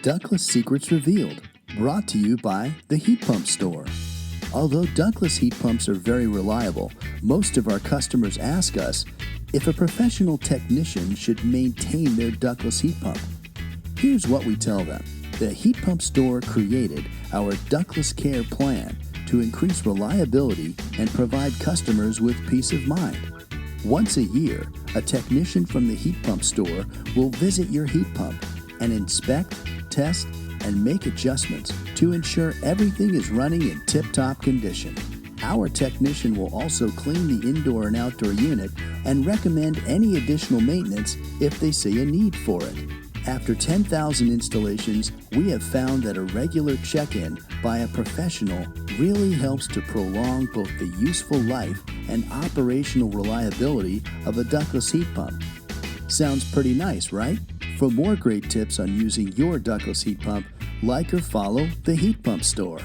Ductless Secrets Revealed, brought to you by the Heat Pump Store. Although ductless heat pumps are very reliable, most of our customers ask us if a professional technician should maintain their ductless heat pump. Here's what we tell them. The Heat Pump Store created our Ductless Care Plan to increase reliability and provide customers with peace of mind. Once a year, a technician from the Heat Pump Store will visit your heat pump and inspect, test, and make adjustments to ensure everything is running in tip-top condition. Our technician will also clean the indoor and outdoor unit and recommend any additional maintenance if they see a need for it. After 10,000 installations, we have found that a regular check-in by a professional really helps to prolong both the useful life and operational reliability of a ductless heat pump. Sounds pretty nice, right? For more great tips on using your ductless heat pump, like or follow the Heat Pump Store.